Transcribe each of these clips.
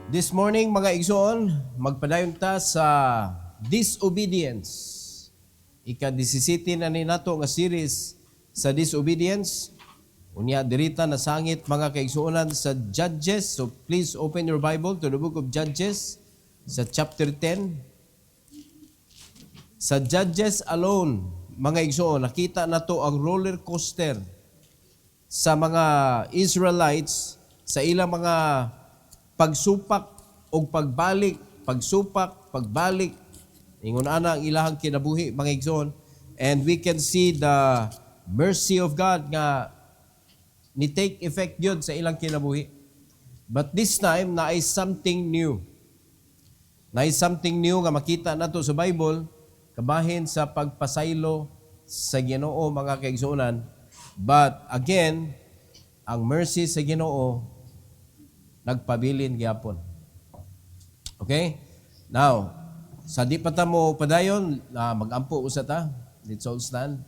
This morning, mga igsoon, magpadayon ta sa disobedience. Ika-17 na ni nato nga series sa disobedience. Unya dirita na sangit mga kaigsuonan sa Judges. So please open your Bible to the book of Judges sa chapter 10. Sa Judges alone, mga igsoon, nakita na to ang roller coaster sa mga Israelites sa ilang mga pagsupak o pagbalik, pagsupak, pagbalik. Ingon ana ang ilahang kinabuhi, mga igsoon. And we can see the mercy of God nga ni take effect yun sa ilang kinabuhi. But this time, na is something new. Na is something new nga makita nato sa Bible, kabahin sa pagpasaylo sa Ginoo, mga kaigsuonan. But again, ang mercy sa Ginoo nagpabilin gyapon. Okay? Now, sa di pa ta mo padayon, mag-ampo usa ta. Let's all stand.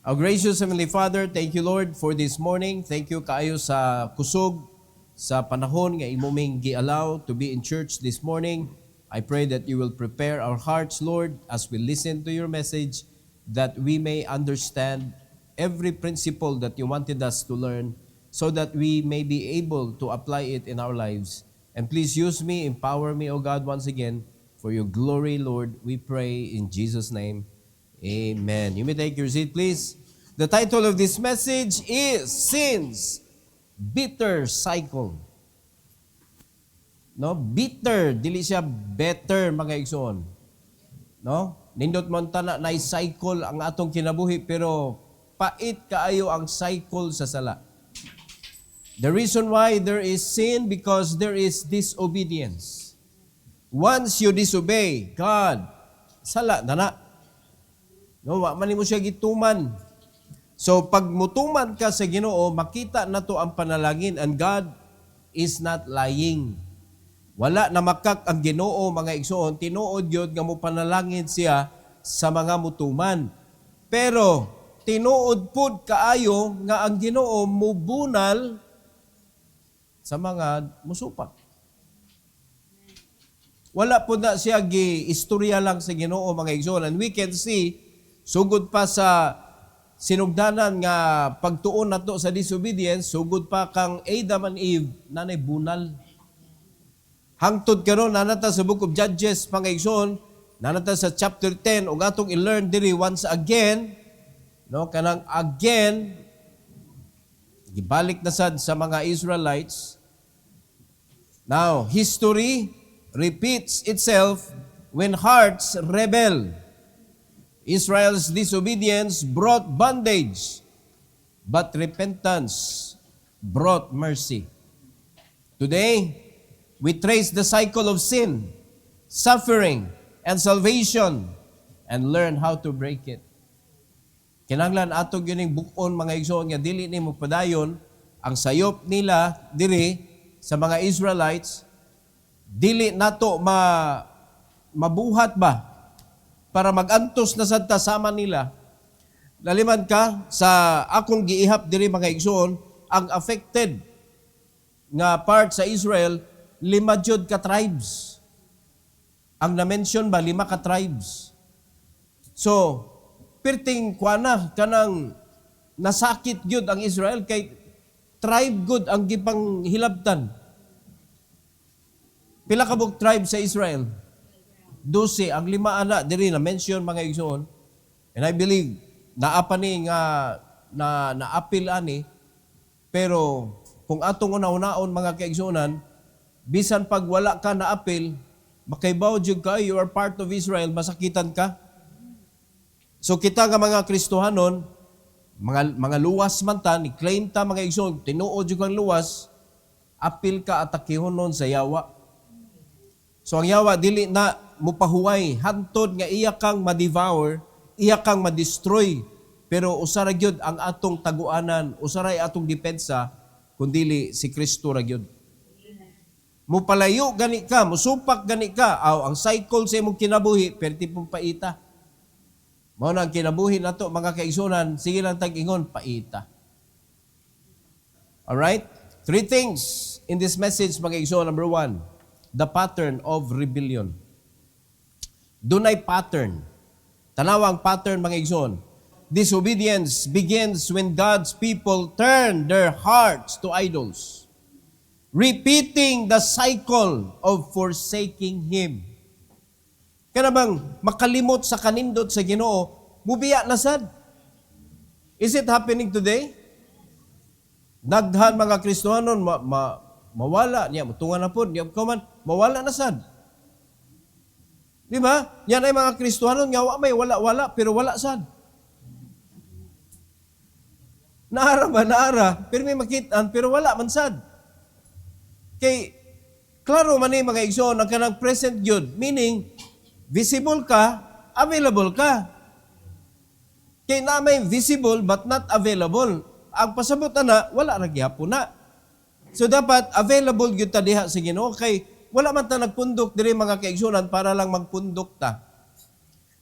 Our gracious Heavenly Father, thank you Lord for this morning. Thank you kaayo sa kusog, sa panahon nga imuming gi-allow to be in church this morning. I pray that you will prepare our hearts, Lord, as we listen to your message, that we may understand every principle that you wanted us to learn, so that we may be able to apply it in our lives. And please use me, empower me, O God, once again, for your glory, Lord, we pray in Jesus' name. Amen. You may take your seat, please. The title of this message is Sin's Bitter Cycle. No, bitter, dili siya better, mga igsoon. No? Nindot mo na cycle ang atong kinabuhi, pero pait kaayo ang cycle sa sala. The reason why there is sin, because there is disobedience. Once you disobey God, sala na. No, wa man mo siya gituman. So pag mutuman ka sa Ginoo, makita na to ang panalangin, and God is not lying. Wala na makak ang Ginoo, mga igsoon, tinuod yun nga mo panalangin siya sa mga mutuman. Pero tinuod pud kaayo nga ang Ginoo mubunal sa mga musupak. Wala po na siya gi-istorya lang sa Ginoo, mga igsoon. And we can see, sugod pa sa sinugdanan nga pagtuon nato sa disobedience, sugod pa kang Adam and Eve, nanay bunal. Hangtod karon nanata sa book of Judges, mga igsoon, nanata sa chapter 10, ug atong i-learn diri once again, no, kanang again, gibalik na sad sa mga Israelites. Now, history repeats itself when hearts rebel. Israel's disobedience brought bondage, but repentance brought mercy. Today, we trace the cycle of sin, suffering, and salvation, and learn how to break it. Kinahanglan ato gining bukon, mga igsoon, nga dili ni mo padayon ang sayop nila diri sa mga Israelites, dili nato mabuhat ba para magantos na sad ta sama nila. Laliman ka sa akong giihap diri, mga igsoon, ang affected nga part sa Israel, 5 jud ka tribes. Ang na-mention ba 5 ka tribes. So perting kuana kanang nasakit gyud ang Israel kay tribe good ang gipang hilabtan. Pila ka bug tribe sa Israel? 12. Ang 5 ana diri na mention, mga igsoon. And I believe naapa ni nga naapil ani, pero kung atong una-unaon, mga kaigsuonan, bisan pag wala ka naapil, makaibaw jud ka, you are part of Israel, masakitan ka. So kita nga mga Kristohanon, mga luwas man ta, ni claim ta, mga igsoon, tinuod yung kang luwas, apil ka atakihon nun sa yawa. So ang yawa, dili na mupahuway, hantod nga iya kang ma-devour, iya kang ma-destroy, pero usara gyud ang atong taguanan, usaray atong depensa, kundili si Kristo ra gyud. Mupalayo gani ka, musupak gani ka, ang cycle sa imong kinabuhi, perti pong paita. Mao na ang kinabuhi nato, mga kaigsunan, sige lang tag-ingon, paita. Alright? 3 things in this message, mga igsoon. Number 1, the pattern of rebellion. Dunay pattern. Tanawa ang pattern, mga igsoon. Disobedience begins when God's people turn their hearts to idols, repeating the cycle of forsaking Him. Kaya bang makalimot sa kanindot sa Ginoo, mubiya na sad. Is it happening today? Daghan mga Kristohanon, mawala niya, mutungan na po, niya man, mawala na sad. Di ba? Yan ay mga Kristohanon, nga may wala-wala, pero wala sad. Naara ba? Naara. Pero may makitaan, pero wala man sad. Kay, klaro man mga igsoon, ang kanang present yun, meaning, visible ka, available ka. Kay na may visible but not available. Ang pasabot na, wala nagyapon na. So dapat, available yun ta diha sa Ginoo. Kay, wala man ta nagpundok diri mga kaigsunan para lang magpundok ta.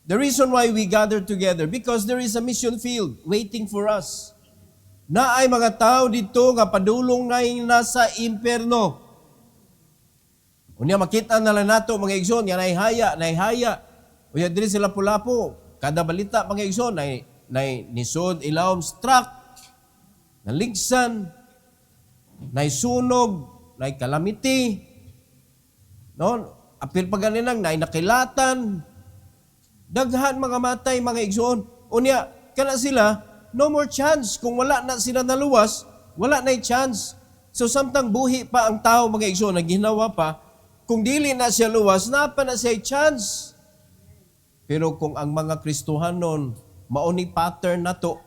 The reason why we gather together, because there is a mission field waiting for us. Na ay mga tao dito nga padulong na yung nasa impyerno. Unya makita na lang nato mga igsoon, yan ay haya. Unya diri sila pulapo, kada balita mga igsoon, nay nisod ilawom struck, naligsan, nay sunog, nay calamity, no? Apil pa ganinang, nay nakilatan, daghan mga matay mga igsoon. Unya, kana sila, no more chance. Kung wala na sila naluwas, wala na chance. So samtang buhi pa ang tao mga igsoon na ginawa pa, kung dili na siya luwas, napa na siya chance. Pero kung ang mga Kristohanon, mauni pattern na to,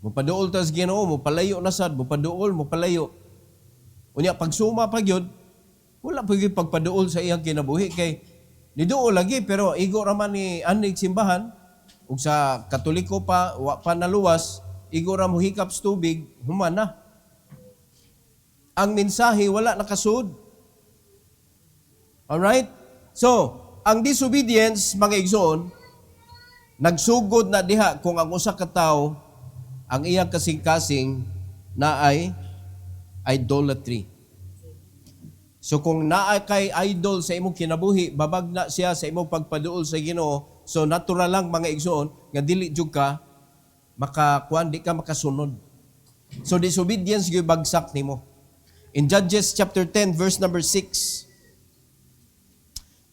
mupaduol tas Ginoo, mupalayo na sad, mupaduol, mupalayo. Unya, pagsuma pa yun, wala pa yun pagpaduol sa iyang kinabuhi. Kay, niduol lagi, pero igo raman ni anig simbahan, ug sa Katoliko pa, wa pa naluwas, igo ra mo hikaps tubig, human na. Ang mensahe wala nakasud. Alright? So, ang disobedience, mga igsoon, nagsugod na diha kung ang usa ka tawo ang iyang kasing-kasing na ay idolatry. So kung naa kay idol sa imong kinabuhi, babagna siya sa imong pagpaduol sa Ginoo. So natural lang mga igsoon nga dili jud ka makakuan, di ka makasunod. So disobedience gyud bagsak nimo. In Judges chapter 10 verse number 6.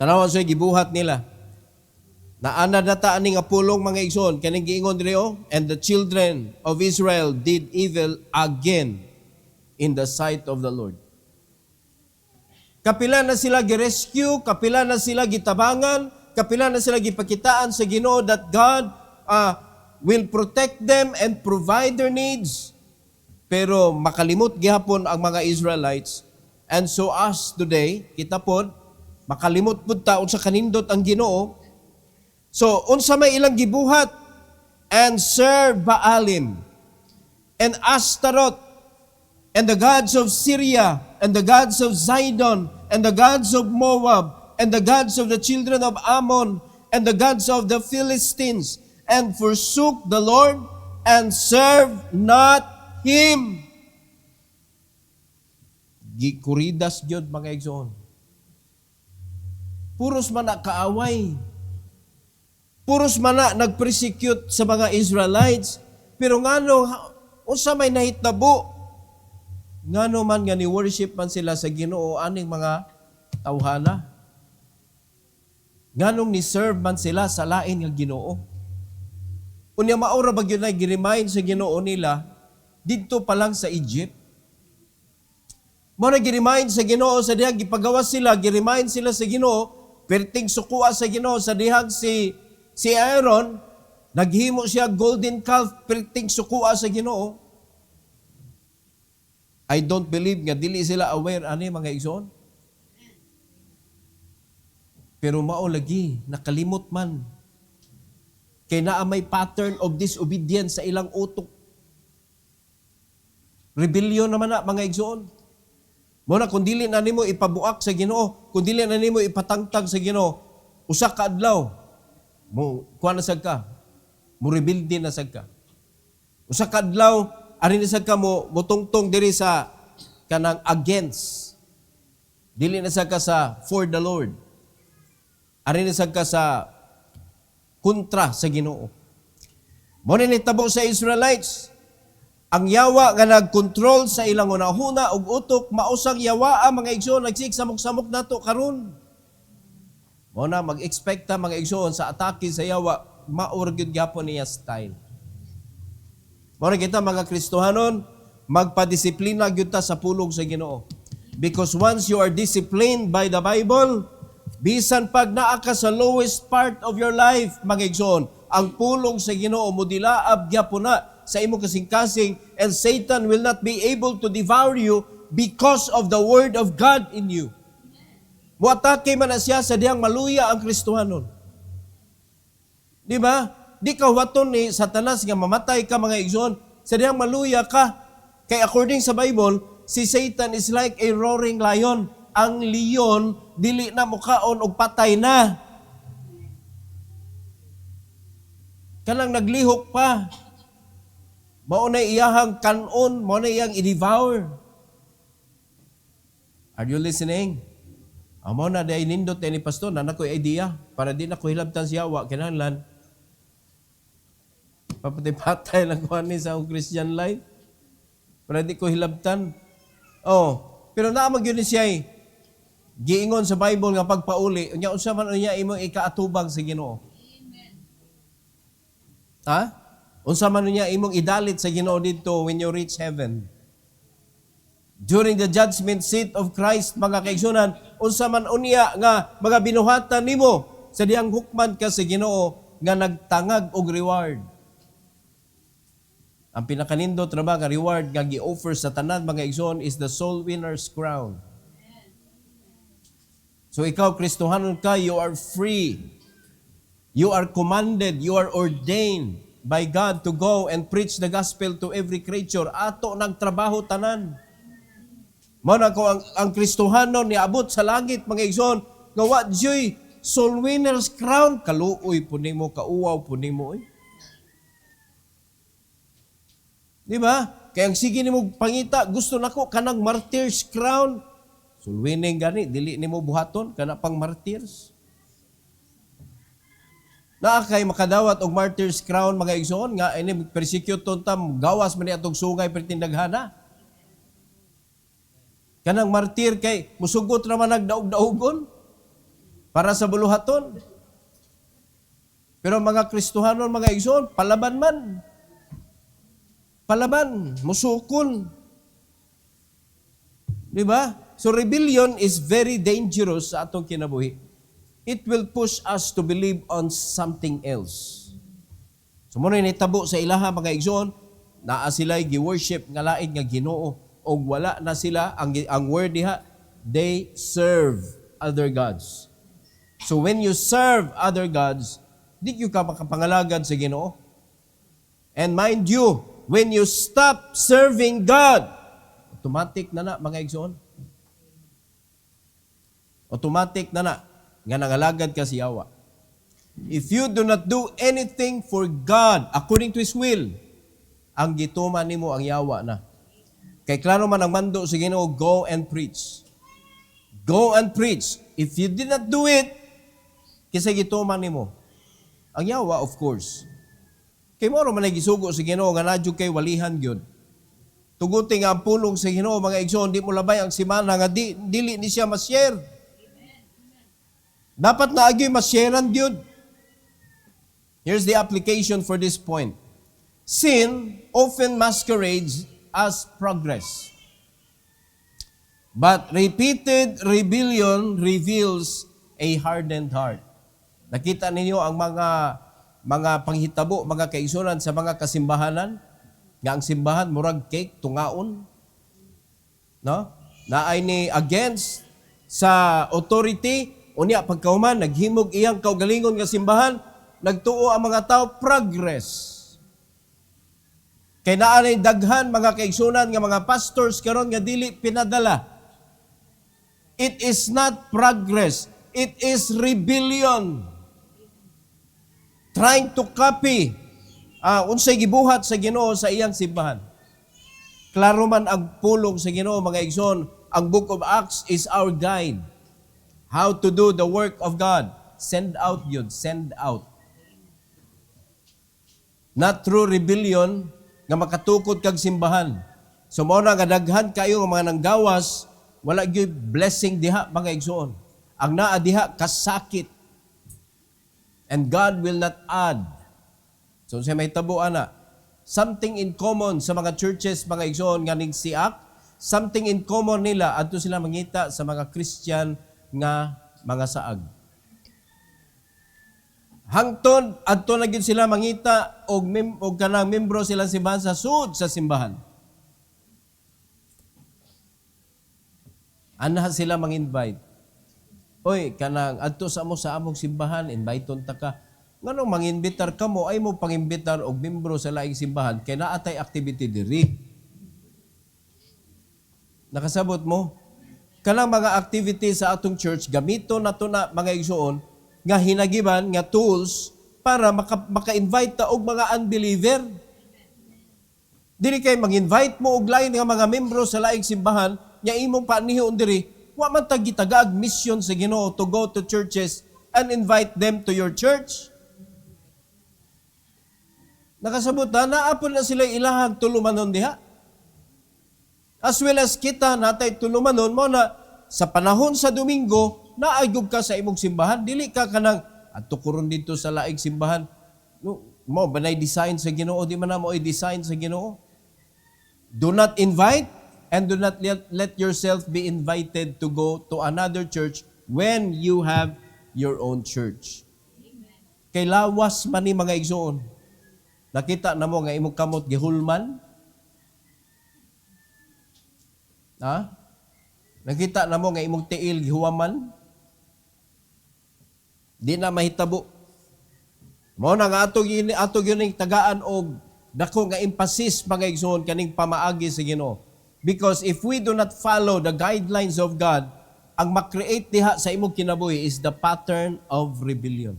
Tanawan sa gibuhat nila. Naana data aning apulong mga igsoon kaning giingon diri and the children of Israel did evil again in the sight of the Lord. Kapila na sila gi-rescue, kapila na sila gitabangan, kapila na sila gipakitaan sa Ginoo that God will protect them and provide their needs. Pero makalimot gihapon ang mga Israelites. And so us today, kita pod, makalimot pud ta unsa kanindot ang Ginoo. So unsa may ilang gibuhat and serve Baalim and Astaroth and the gods of Syria and the gods of Zidon and the gods of Moab and the gods of the children of Ammon and the gods of the Philistines, and forsook the Lord and served not Him. Gikuridas gyud mga igsoon. Puros man na kaaway. Puros man na nag-persecute sa mga Israelites. Pero ngano, unsa may nahitabo? Ngano man nga ni-worship man sila sa Ginoo aning mga tawhana. Nganong ni-serve man sila sa lain nga Ginoo. Unya maura ba gyud na gi-remind sa Ginoo nila didto pa lang sa Egypt. Mo na gi-remind sa Ginoo sa dihang gipagawas sila, gi-remind sila sa Ginoo, perting sukuha sa Ginoo sa dihang si Aaron, naghimo siya golden calf, perting sukuha sa Ginoo. I don't believe nga dili sila aware ani mga igsoon. Pero mao lagi nakalimot man. Kay naa may pattern of disobedience sa ilang utok. Rebellion naman na mga igsoon. Mo na kung dili na nimo ipabuak sa Ginoo, kung dili na nimo ipatangtag sa Ginoo, usa ka adlaw mo kuan na sad ka. Mo rebelde na sad ka. Usa ka adlaw ari ni sad ka mo mutungtong diri sa kanang against. Dili na sa ka sa for the Lord. Ari na sa ka sa kontra sa Ginoo. Mo ni nitabo sa Israelites, ang yawa nga nag-control sa ilang unahuna ug utok, mausang yawa ang mga igsoon nagsiksamok-samok nato karon. Mo na mag-expecta mga igsoon sa atake sa yawa, maurgyud gyapon niya style. Mo na kita mga Kristohanon, magpadisiplina gyud ta sa pulong sa Ginoo. Because once you are disciplined by the Bible, bisan pag naa ka sa lowest part of your life, mga igsoon, ang pulong sa Ginoo mo dilaab gyapon na sa imo kasing-kasing, and Satan will not be able to devour you because of the word of God in you. Muatake man na siya sa diyang maluya ang Kristohanon. Di ba? Di ka waton ni Satanas nga mamatay ka mga igsoon, sa diyang maluya ka. Kay according sa Bible, si Satan is like a roaring lion. Ang leon, dili na mukaon og patay na. Kanang naglihok pa. Mao na iyahang kanon, mao na iyang i-devour. Are you listening? Amo na day nindot ni pastor na nakoy idea para di na ko hilabtan siya wa kinahanglan. Papatay lang ko ani sa Christian life. Para di ko hilabtan. Oh, pero naa magyud ni siya giingon sa Bible nga pagpauli, unya unsa man unya imo ikaatubang sa Ginoo. Amen. Ha? Unsa man niya imong idalit sa Ginoo didto when you reach heaven. During the judgment seat of Christ, mga kaigsunan, unsa man unya nga mga binuhatan nimo sa diyang hukman ka sa Ginoo nga nagtangag og reward. Ang pinakanindot ra ba nga reward nga gi-offer sa tanan mga igsoon is the soul winner's crown. So ikaw Kristohanon ka, you are free. You are commanded, you are ordained by God to go and preach the gospel to every creature. Ato nagtrabaho tanan. Mao na ko ang Kristohanon niabot sa langit mga igsoon nga wa joy soul winner's crown, kaluoy po nimo, kauwaw po nimo. Di ba? Kaya ang sige nimo pangita, gusto nako kanang martyr's crown. Soul winning gani, dili nimo buhaton kana pang martyrs. Naa kay makadawat og martyr's crown mga igsoon nga ini persecute tam gawas man ni atong sungay pertindaghana. Kanang martir kay musugot ra man nagdaog-daogon para sa buluhaton. Pero mga Kristohanon mga igsoon, palaban man. Palaban, musukon. Di ba? So rebellion is very dangerous sa atong kinabuhi. It will push us to believe on something else. So muna nitabo sa ilaha mga igsoon, naa sila'y gi-worship nga lain nga Ginoo o wala na sila ang word diha, they serve other gods. So when you serve other gods, di you ka makapangalagad sa Ginoo. And mind you, when you stop serving God, automatic na mga igsoon. Automatic na nga nangalagad ka si Yawa. If you do not do anything for God according to His will, ang gituman nimo ang Yawa na. Kay klaro man ang mando sa Ginoo, go and preach. Go and preach. If you did not do it, kisa gituman nimo ang Yawa, of course. Kay mo man gisugo sa Ginoo nga nadyo kay walihan gyud. Tuguti nga ang pulong sa Ginoo mga igsoon, di mo labay ang simana nga dili ni siya ma-share. Dapat na agi ma-sharean gyud. Here's the application for this point. Sin often masquerades as progress. But repeated rebellion reveals a hardened heart. Nakita ninyo ang mga panghitabo, mga kaigsunan sa mga kasimbahanan, nga ang simbahan murag cake, tungaon. No? Naay ni against sa authority, unya pagkauman, naghimog iyang kaugalingon nga simbahan, nagtuo ang mga tao, progress. Kay naanay daghan mga kaigsunan nga mga pastors karon nga dili pinadala. It is not progress. It is rebellion. Trying to copy unsay gibuhat sa Ginoo sa iyang simbahan. Klaro man ang pulong sa Ginoo, mga igsoon. Ang Book of Acts is our guide. How to do the work of God. Send out yun. Send out. Not through rebellion nga makatukod kag simbahan. So mao na nga daghan kayo nga mga nanggawas, wala gyud blessing diha mga igsoon. Ang naa diha kasakit. And God will not add. So sa may tabo ana, something in common sa mga churches mga igsoon nga ning siak, something in common nila adto sila mangita sa mga Christian nga mga saag. Hangtod adto na gyud sila mangita og kanang membro sila simbahan sa sud sa simbahan. Ana sila mang-invite. Oy, kanang adto sa among simbahan, inviteon ta ka. Nganong mang-imbitar ka mo ay mo pangimbitar og membro sa laing simbahan kay naa tay activity diri. Nakasabot mo? Kanang mga activity sa atong church gamito nato na mga igsoon nga hinagiban nga tools para maka-invite ta og mga unbeliever. Dili kay mag-invite mo og lain nga mga membro sa laing simbahan nya imong panihon diri, wa man ta gitagaag mission sa Ginoo to go to churches and invite them to your church. Nakasabot na apon na sila ilahang tulumanon diha. As well as kita natay tulumanon mo na sa panahon sa Domingo naayog ka sa imong simbahan, dili ka kanang adto kuron dito sa laing simbahan. No, mo banay design sa Ginoo, di man na mo i-design sa Ginoo. Do not invite and do not let yourself be invited to go to another church when you have your own church. Kay lawas man ni mga igsoon. Nakita na mo nga imong kamot gihulman? Ha? Nakita na mo nga imong tiil gihuwaman? Di na mahitabo. Mao na nga atog yun tagaan og dako nga emphasis mga igsoon kaning pamaagi sa Ginoo. Because if we do not follow the guidelines of God, ang makreate diha sa imong kinabuhi is the pattern of rebellion.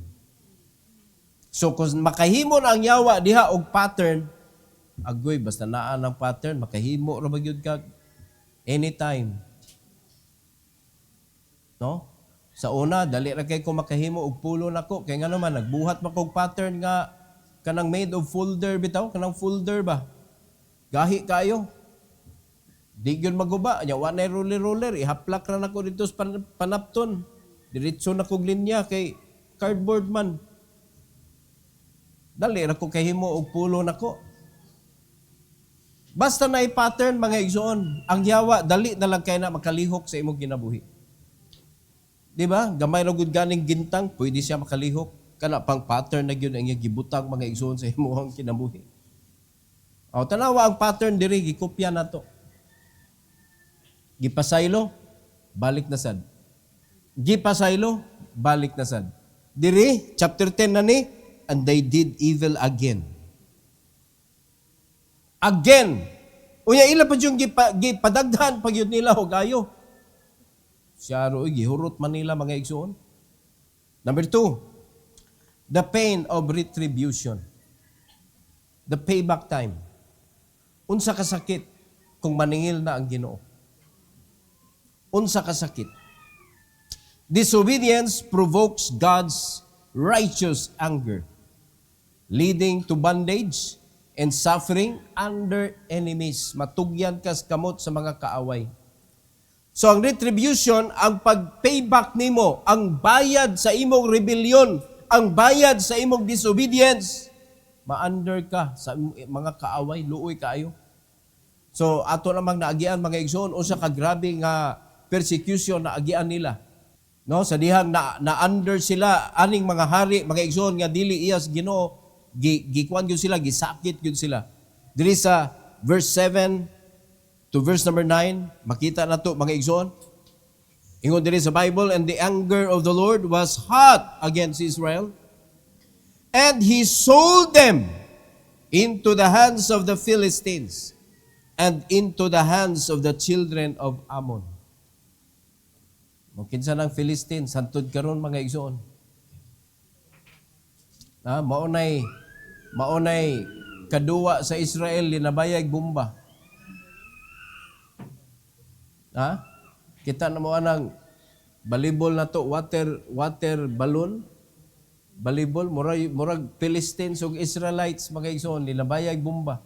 So kung makahimo na ang yawa diha og pattern, agoy basta naa ng pattern, makahimo ra magyud ka anytime. No? Sa una, dali ra kay ko makahimo og pulo nako kay ngano man nagbuhat man kog pattern nga kanang made of folder bitaw, kanang folder ba? Gahi kayo. Di gyud maguba, nya wa nay roller, ihaplak ra nako dito sa panapton. Diretso na kog linya kay cardboard man. Dali ra ko kahimo og pulo nako. Basta na i-pattern mga igsoon, ang yawa dali na lang kay na makalihok sa imong kinabuhi. Di ba? Gamay ra gud ganing gintang, pwede siya makalihok. Kana pang pattern na gyud ang iyang gibutang mga igsoon sa imong kinabuhi. O tanawa ang pattern diri gikopya nato. Gipasaylo, balik na sad. Gipasaylo, balik na sad. Diri, chapter 10 na ni, and they did evil again. Again. Unya ila pa yung gipadaghan pag yun nila o gayo. Siya ro'y gihurot man nila mga igsoon. Number 2, the pain of retribution. The payback time. Unsa kasakit kung maningil na ang Ginoo. Unsa kasakit. Disobedience provokes God's righteous anger, leading to bondage and suffering under enemies. Matugyan kas kamot sa mga kaaway. So ang retribution, ang pag-payback nimo, ang bayad sa imong rebellion, ang bayad sa imong disobedience, ma-under ka sa mga kaaway, luoy kaayo. So ato namang naagian mga igsoon, usa ka grabe nga persecution na agian nila. No, sa dihang na-under sila aning mga hari, mga igsoon nga dili iyas Ginoo, gikuan gyud sila, gisakit gyud sila. Diri sa verse 7 to verse number 9, makita na to mga igsoon. Ingon diri sa Bible, and the anger of the Lord was hot against Israel, and He sold them into the hands of the Philistines and into the hands of the children of Ammon. Kinsa ng Philistines, hantod karon mga igsoon. Maunay kaduwa sa Israel linabayag bomba. Ha? Kita na mo anang balibol na to, water balloon. Balibol, murag Philistines ug Israelites, mga igsoon, nilabayag bomba.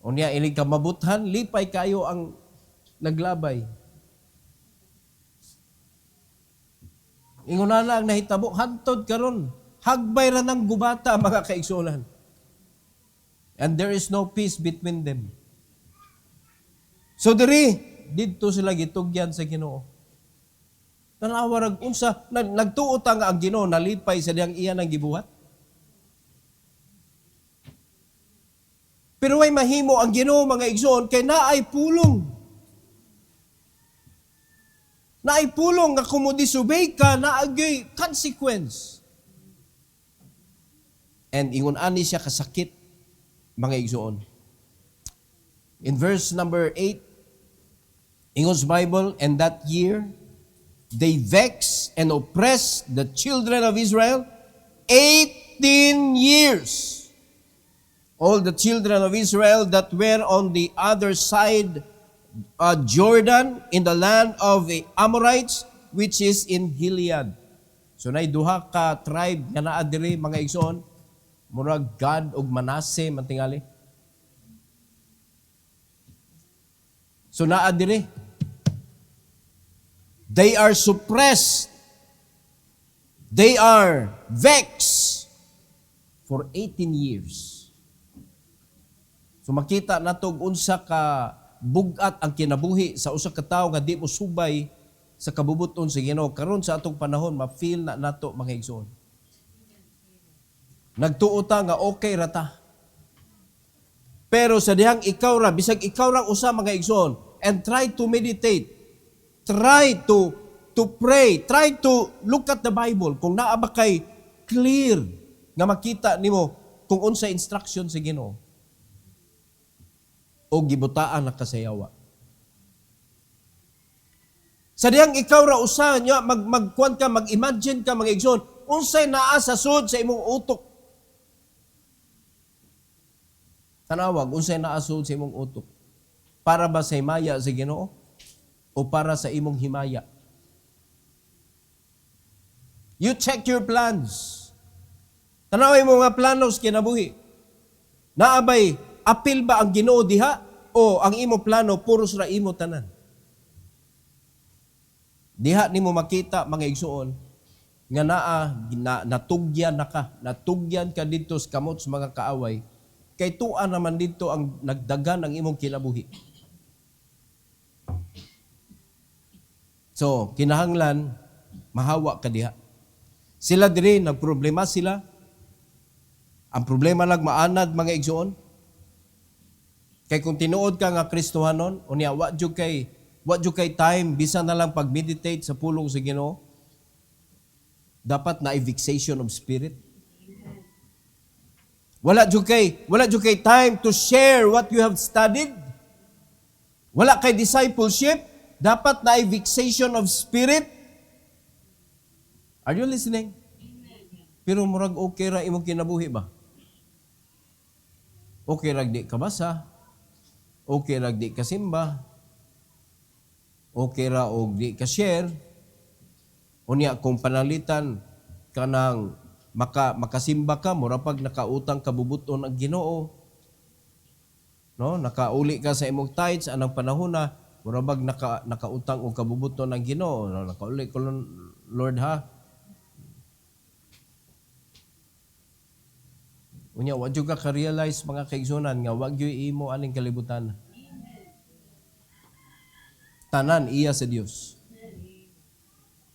Unya, inig kamabuthan, lipay kayo ang naglabay. Ingon na ang nahitabo, hantod karon, hagbay ra ng gubata, mga kaigsuonan. And there is no peace between them. So didto sila gitugyan sa Ginoo. Tanawarag unsa nagtuot nga ang Ginoo nalipay sa diyang iya nang gibuhat. Pero way mahimo ang Ginoo, mga igsoon, kay naay pulong. Naay pulong nga kung mo disobey ka, naagay consequence. And ingon ani siya kasakit, mga igsoon. In verse number 8, ingon's Bible, and that year, they vexed and oppressed the children of Israel 18 years. All the children of Israel that were on the other side Jordan, in the land of the Amorites, which is in Gilead. So nay duha ka tribe nga naa diri, mga igsoon, murag Gad ug Manase man tingali. So naa diri. They are suppressed. They are vexed for 18 years. So makita nato unsa ka bugat ang kinabuhi sa usa ka tawo nga di mo subay sa kabubuton sa Ginoo. Karon sa atong panahon, ma-feel na nato, mga igsoon. Nagtuota nga okay rata. Pero sa dihang ikaw ra, bisag ikaw ra usa, mga igsoon, and try to meditate, try to pray, try to look at the Bible, kung naa ba kay clear nga makita nimo kung unsa instruction sa Ginoo o gibutaan na kasayawa. Sa dihang ikaw ra usa nya magkuan ka, mag-imagine ka, mga igsoon, unsay naa sa sud sa imong utok. Tanawag, unsay naa sud sa imong utok? Para ba sa himaya sa Ginoo o para sa imong himaya? You check your plans. Tanaway mo nga planos kinabuhi. Naabay, apil ba ang Ginoo diha o ang imo plano puros ra imo tanan? Diha nimo makita, mga igsuon, nga natugyan natugyan ka dito sa kamot sa mga kaaway, kay tuan naman dito ang nagdagan ang imong kinabuhi. So, kinahanglan mahawa ka diha. Sila diri nagproblema sila. Ang problema lang maanad, mga igsuon. Kay kung tinuod ka nga Kristohanon, unya wa jud kay time bisan na lang pag-meditate sa pulong sa Ginoo. Dapat na fixation of spirit. Wala jud kay time to share what you have studied. Wala kay discipleship. Dapat na fixation of spirit. Are you listening? Pero murag okay ra imong kinabuhi ba? Okay ra di ka basa. Okay ra di ka simba. Okay ra og di ka share. Unya kung panalitan kanang makasimba ka, mura pag nakautang kabubuton ang Ginoo. No, nakauli ka sa imong tithes anang panahon na mura bag nakautang og kabubuton ang Ginoo. No, nakauli ko Lord ha. Unya wa jud ka realize, mga kaigsunan, nga wa gyud imo aning kalibutan. Tanan iya sa Dios.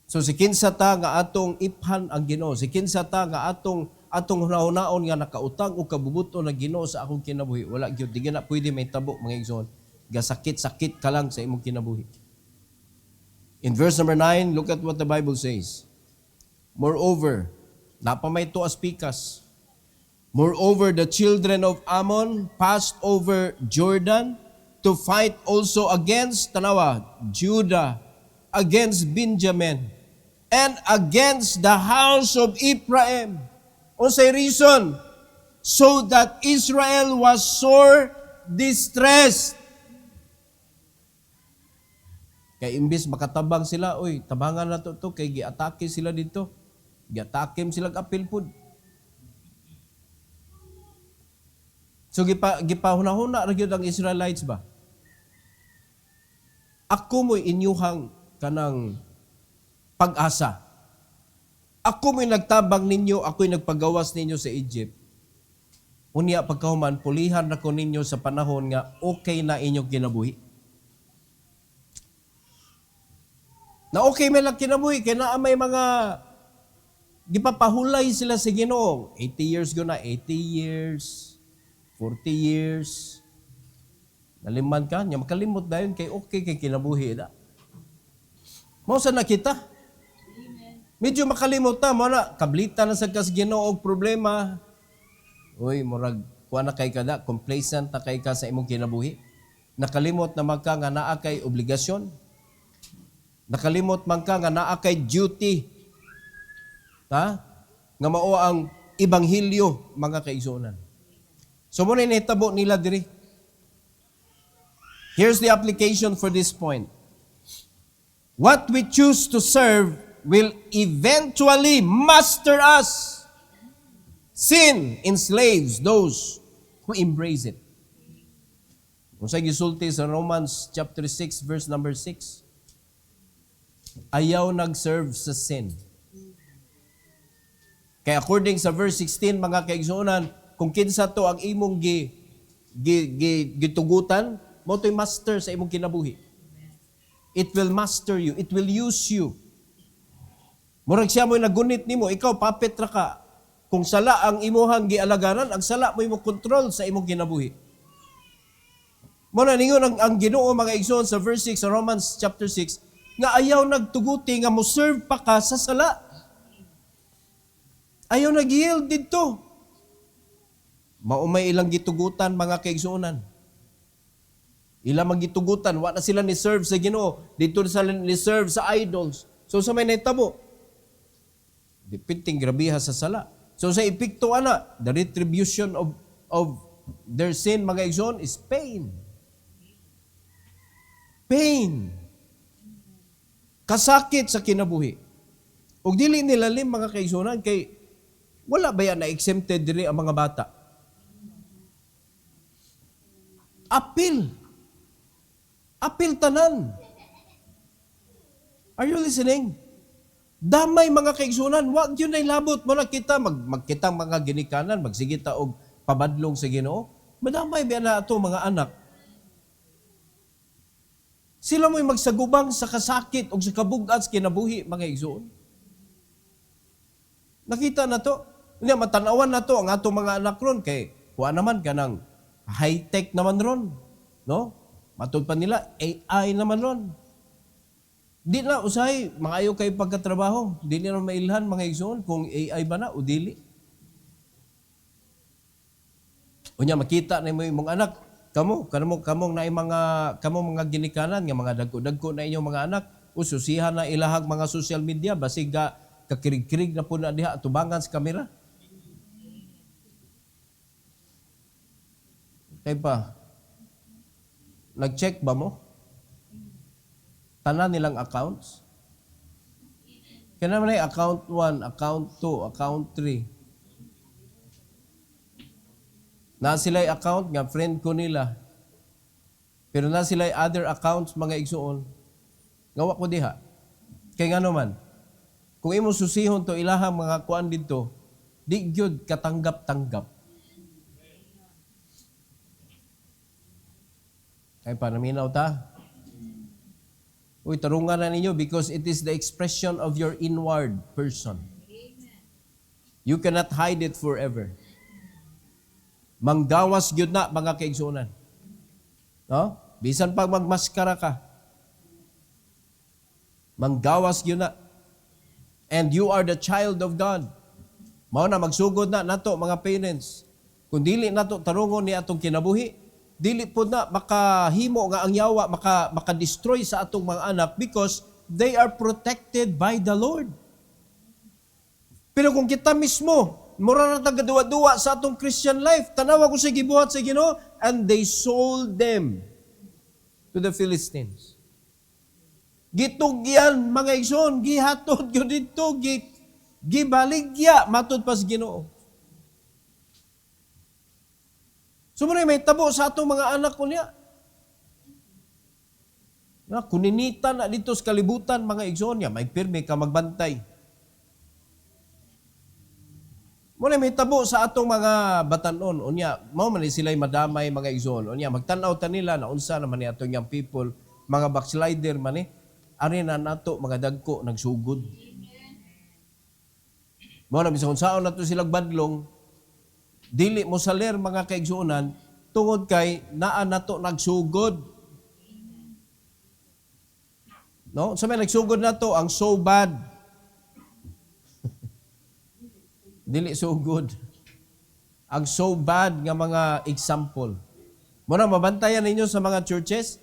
So si kinsa ta nga atong iphan ang Ginoo, si kinsa ta nga atong hunahunaon nga nakautang o kabubuton ng Ginoo sa akong kinabuhi, wala gyud di na pwede may tabo, mga igsoon. Gasakit-sakit ka lang sa imong kinabuhi. In verse number 9, look at what the Bible says. Moreover, napamay to as pikas. Moreover, the children of Ammon passed over Jordan to fight also against Judah, against Benjamin, and against the house of Ephraim. Unsay reason? So that Israel was sore distressed. Kay imbis makatabang sila, oy, tabangan na to kay giatake sila dito. Giatake sila apil pud. So gipahuna-huna ra gyud ang Israelites ba? Ako mo'y inyuhang kanang pag-asa. Ako mo'y nagtabang ninyo, ako'y nagpagawas ninyo sa Egypt. Unya pagkahuman, pulihan na ko ninyo sa panahon nga okay na inyong kinabuhi. Na okay may lang kinabuhi, kaya na may mga gipapahulay sila sa Ginoo. 80 years go na, 80 years, 40 years. Naliman ka, niya makalimot dayon kay okay kay kinabuhi na. Mao sa nakita. Medyo makalimot na, mo na, kablita na sa kas Ginoo og problema. Uy, murag, kuha na kay kada, complacent na kay ka sa imong kinabuhi. Nakalimot na magka nga naa kay obligasyon. Nakalimot man ka nga naa kay duty. Ha? Nga mao ang ibanghilyo, mga kaigsuonan. So muna initabo nila diri. Here's the application for this point. What we choose to serve will eventually master us. Sin enslaves those who embrace it. Kung sa gisulti sa Romans chapter 6 verse number 6, ayaw nag-serve sa sin. Kaya according sa verse 16, mga kaigsuonan, kung kinsa to ang imong gitugutan, mo to'y master sa imong kinabuhi. It will master you. It will use you. Murag siya mo'y nagunit nimo, ikaw papit ra ka. Kung sala ang imuhang gialagaran, ang sala mo imong control sa imong kinabuhi. Muna ningon ang Ginoo mga igsoon sa verse 6 sa Romans chapter 6, nga ayaw nagtuguti nga mo serve pa ka sa sala. Ayaw nag-yield dito. Maumay ilang gitugutan mga kaigsuonan. Ilang magitugutan, wa na sila ni serve sa Ginoo, dito na sila ni serve sa idols. So sa may naitabo, dipiting grabiha sa sala. So sa epekto ana, the retribution of their sin mga igsoon is pain. Pain. Kasakit sa kinabuhi. Ug dili nilalim mga kaigsuonan kay wala ba yan na exempted diri ang mga bata? Apil. Apil tanan. Are you listening? Damay mga kaigsunan, wag yun ay labot mo na kita, magkitang mga ginikanan, magsigita og pabadlong sa Ginoo. Madamay ba na ito mga anak? Sila mo'y magsagubang sa kasakit o sa kabugat sa kinabuhi, mga igsoon. Nakita na to. Hindi, matanawan na to ang atong mga anak ron kay kuha naman ka ng high-tech naman ron. No? Matod pa nila, AI naman ron. Di na, usahay, maayo kayo pagkatrabaho. Di na mailhan mga igsoon kung AI ba na o dili. O niya, makita na mo yung anak, kamong mga ginikanan, nga mga dagko na inyong mga anak, o susihan na ilahag mga social media, basig kakirig-kirig na po na diha, tubangan sa kamera. Kaya pa, nag-check ba mo? Tanan nilang accounts? Kaya naman ay account 1, account 2, account 3. Na sila'y account nga, friend ko nila. Pero na sila'y other accounts, mga igsuon. Ngawa ko diha. Kaya nga naman, kung imo susihon to ilahang mga kuan dito, di gyud katanggap-tanggap. Ay panaminaw ta. Uy, tarungan na ninyo because it is the expression of your inward person. You cannot hide it forever. Manggawas gyud na mga kaigsuonan. No? Bisan pag magmaskara ka. Manggawas gyud na. And you are the child of God. Mao na magsugod na nato mga parents. Kung dili nato tarungon ni atong kinabuhi, dili po na makahimo nga ang yawa, makadestroy sa atong mga anak because they are protected by the Lord. Pero kung kita mismo, mura na tagaduwa-duwa sa atong Christian life, tanawa ko sa gibuhat sa Ginoo, and they sold them to the Philistines. Gitugyan mga igsoon, gihatod gyud didto, gibaligya matud pas Ginoo. Sumuni may tabo sa atong mga anak ko niya. Na kuninita na dito sa kalibutan mga igsoon niya, may pirmi ka magbantay. Muna may tabo sa atong mga batanon, unya, mao man sila'y madamay mga igsoon. Unya, magtanaw ta nila na unsa naman ni atong young people, mga backslider man ari na nato mga dagko nagsugod. Mao na bisag unsaon nato silang badlong, dili mo saler mga kaigsuonan tungod kay naa nato nagsugod. No, sa may nagsugod nato ang so bad. Dili so good. Ang so bad nga mga example. Muna mabantayan ninyo sa mga churches,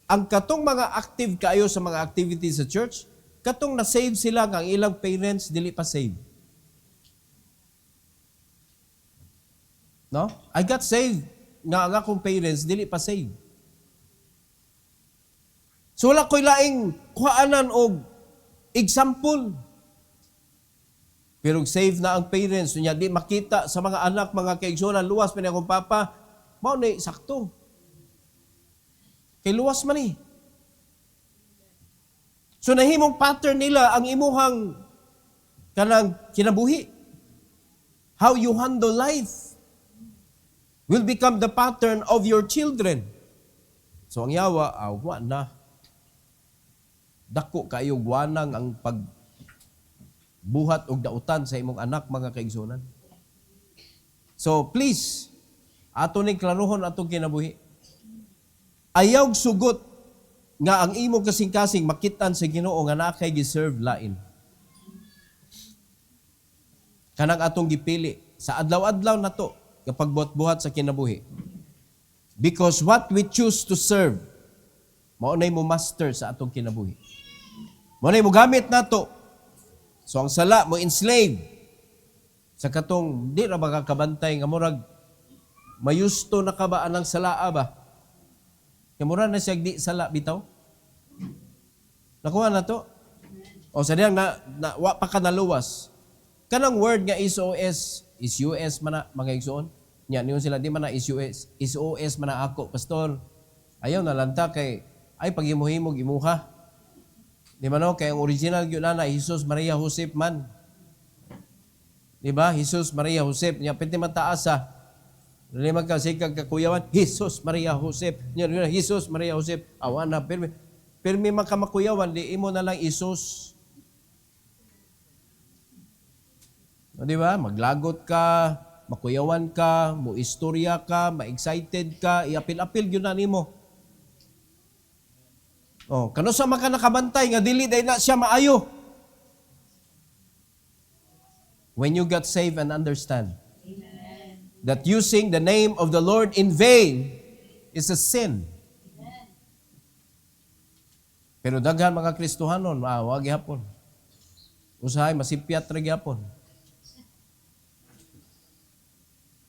ang katong mga active kayo sa mga activities sa church, katong na-save sila nga ang ilang parents dili pa save. No? I got saved nga ang akong parents dili pa save. So wala ko'y laing kuhaanan og example. Pero save na ang parents, niya di makita sa mga anak, mga kaigsuonan, luwas pa niya akong papa, mao na sakto. Kay luwas man eh. So nahimong pattern nila ang imuhang kanang kinabuhi. How you handle life will become the pattern of your children. So ang yawa, wa na. Dako kayo guwanang ang pagbuhat og dautan sa imong anak, mga kaigsuonan. So please, ato ning klarohon atong kinabuhi. Ayaw sugot nga ang imong kasing-kasing makitan sa Ginoo nga naa kay deserve lain. Kanang atong gipili sa adlaw-adlaw nato kapag buhat-buhat sa kinabuhi. Because what we choose to serve, mao nay mo master sa atong kinabuhi. Mao nay mo gamit nato. So ang sala mo enslave sa katong di ra makakabantay nga murag mayusto na ka ba anang salaa ba? Kamura na siya di sala bitaw. Nakuha na to. O sa diyang wa pa ka naluwas. Kanang word nga SOS, is US man na mga igsoon. Nya niyon sila di man na is US, is OS man na ako, pastor. Ayaw na lanta kay ay paghimuhimog imuha. Di ba no? Kaya ang original yun na Jesus Maria Josep man. Di ba? Jesus Maria Josep. Nya pwede mataasa. Dili man ka sikag kakuyawan, Jesus Maria Josep. Nya Jesus Maria Josep. Awan na pirmi man ka makuyawan, di imo na lang Jesus. O, di ba? Maglagot ka, makuyawan ka, muistorya ka, ma-excited ka, iapil-apil yun na nimo. Oh, kano sa maka nakabantay nga dili day na siya maayo. When you got saved and understand that using the name of the Lord in vain is a sin. Pero daghan mga Kristohanon, wag gyapon. Usahay masipyat ra gyapon.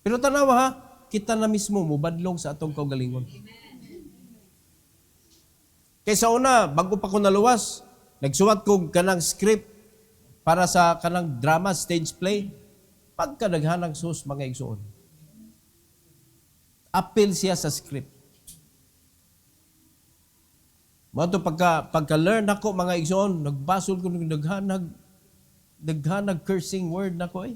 Pero tanaw ha, kita na mismo mubadlong sa atong kaugalingon. Kaysa una, bago pa ko naluwas, nagsuwat ko kanang script para sa kanang drama, stage play. Pagkadaghanang sus, mga igsuon. Appeal siya sa script. Mato pagka-learn ako, mga igsuon, nagbasol ko ng daghanag cursing word nako eh.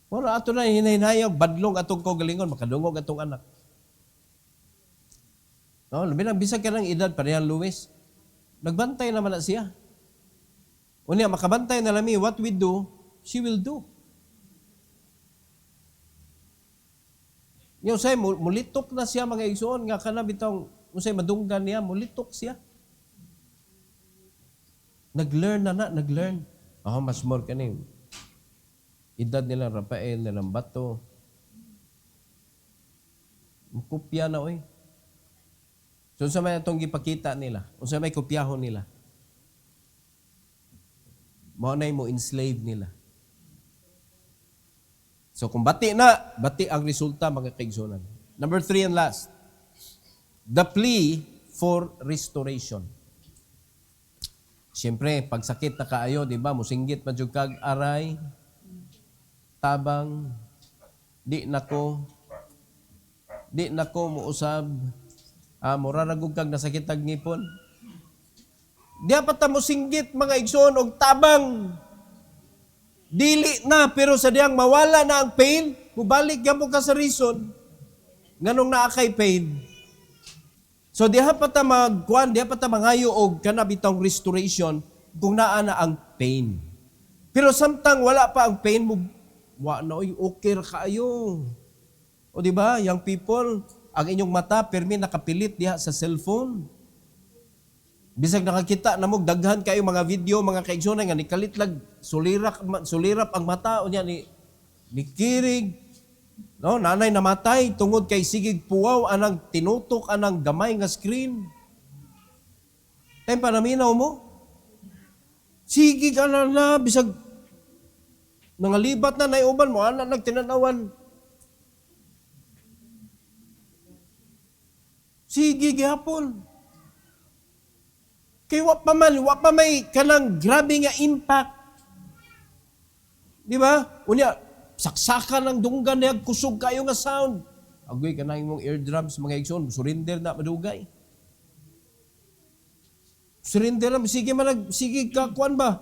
Wala ato na hinahinayaw, badlong atong kaugalingon, makadungog atong anak. No, labi nang bisag ka ng edad, parehang Luis. Nagbantay naman na siya. Unya, makabantay na lami, what we do, she will do. Yung say, mulitok na siya mga igsoon, nga ka na bitang, usay madunggan niya, mulitok siya. Nag-learn na, nag-learn. Mas more ka na edad nilang Rafael, nilang Bato. Kopya na, oy. So, sa may itong ipakita nila, o sa may kopyahon nila, maunay mo enslave nila. So, kung bati na, bati ang resulta, mga kaigsunan. Number 3 and last. the plea for restoration. Siyempre, pag sakit na kaayo, di ba, musinggit man jud kag aray, tabang, di nako muusab, mura na gug kag nasakit tag ngipon. Di pa ta musinggit mga igsoon og tabang. Dili na, pero sa diyang mawala na ang pain, mubalik gyapon ka sa reason nganong naa kay pain. So diha pa ta mangayo og kana bitong restoration kung naa na ang pain. Pero samtang wala pa ang pain mo, wa na oy okay ra kaayo. O di ba, young people, ang inyong mata permi nakapilit diha sa cellphone. Bisag nakakita na mo daghan kayo mga video, mga kaigsoon nga nikalitlag sulirap ang mata unya ni kirig. No, nanay namatay tungod kay sigig puwaw anang tinutok anang gamay nga screen. Tay panaminaw mo. Sigig na bisag nangalibat na naiuban mo ana nagtinanawan. Sigig gyapon. Kay wa pa may kanang grabe nga impact. Di ba? Unya saksakan ng dunggan niya, kusog kayo nga sound. Agoy ka na imong eardrums, mga igsoon, surrender na madugay. Surrender na, sige ka, kuan ba?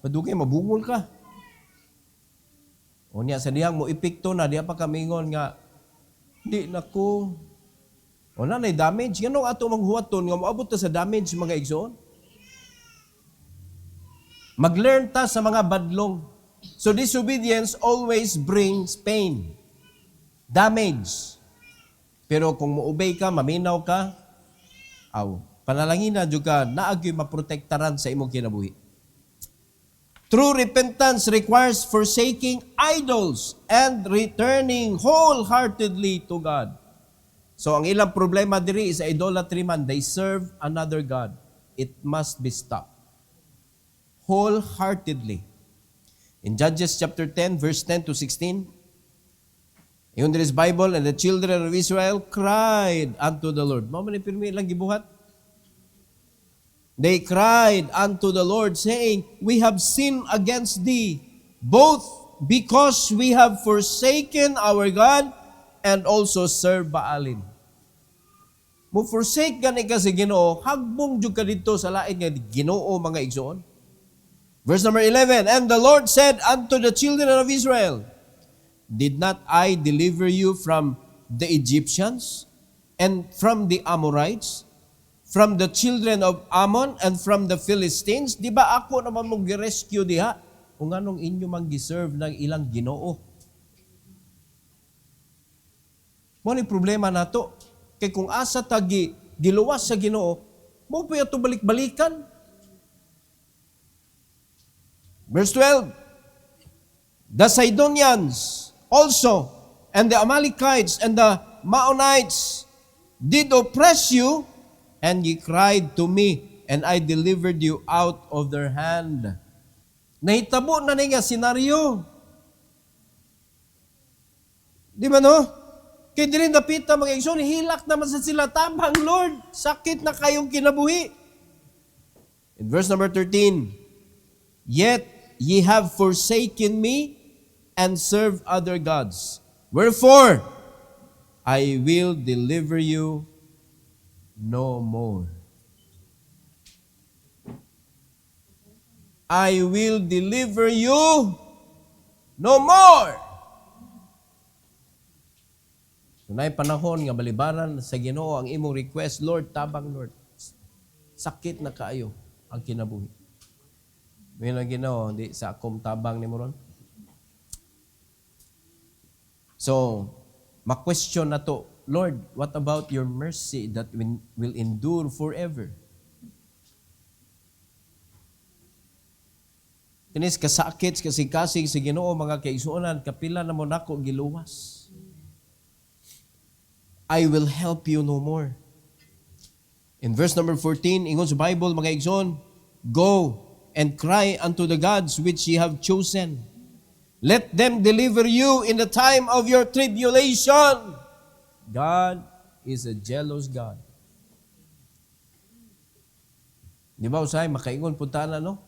Madugay, mabungol ka. O niya, sa diyang mo epekto na, diya pa kamingon nga, di nako. O na, damage. Ganong ato manghuwaton, nga moabot ta sa damage, mga igsoon. Mag-learn ta sa mga badlong. So disobedience always brings pain, damage. Pero kung mo-obey ka, maminaw ka, panalangin na jud ka, naagyoy maprotektaran sa imong kinabuhi. True repentance requires forsaking idols and returning wholeheartedly to God. So ang ilang problema diri is idolatry man, they serve another God. It must be stopped. Wholeheartedly. In Judges chapter 10, verse 10 to 16, in this Bible, and the children of Israel cried unto the Lord. Mao man pirmi lang gibuhat. They cried unto the Lord, saying, we have sinned against thee, both because we have forsaken our God and also served Baalim. Mo forsake gani ka sa Ginoo, hagbong jud ka dito sa lain nga Ginoo mga igsoon. Verse number 11, and the Lord said unto the children of Israel, did not I deliver you from the Egyptians and from the Amorites, from the children of Ammon and from the Philistines? Di ba ako naman mong gi-rescue diha? Kung anong inyo mang giserve ng ilang Ginoo. Mo ni problema nato. Kay kung asa tagi giluwas sa Ginoo, mo pa ito balik-balikan. Verse 12, the Sidonians also, and the Amalekites, and the Maonites did oppress you, and ye cried to me, and I delivered you out of their hand. Nahitabo na nga senaryo. Di ba no? Kaya din napita mga igsoon, hilak naman sa sila, tabang Lord, sakit na kayong kinabuhi. In verse number 13, yet ye have forsaken me and served other gods. Wherefore, I will deliver you no more. I will deliver you no more. Tunay panahon nga balibaran sa Ginoo ang imong request, Lord, tabang Lord. Sakit na kaayo ang kinabuhi. May na Ginoo, di sa akom tabang ni mo ron. So, ma-question na to, Lord, what about your mercy that will endure forever? Kinis kasakit, kasing-kasing sa Ginoo, mga kaigsuonan, kapila na mo nako giluwas. I will help you no more. In verse number 14, ingon sa Bible, mga igsoon, go and cry unto the gods which ye have chosen. Let them deliver you in the time of your tribulation. God is a jealous God. Di ba usay makaingon punta na no?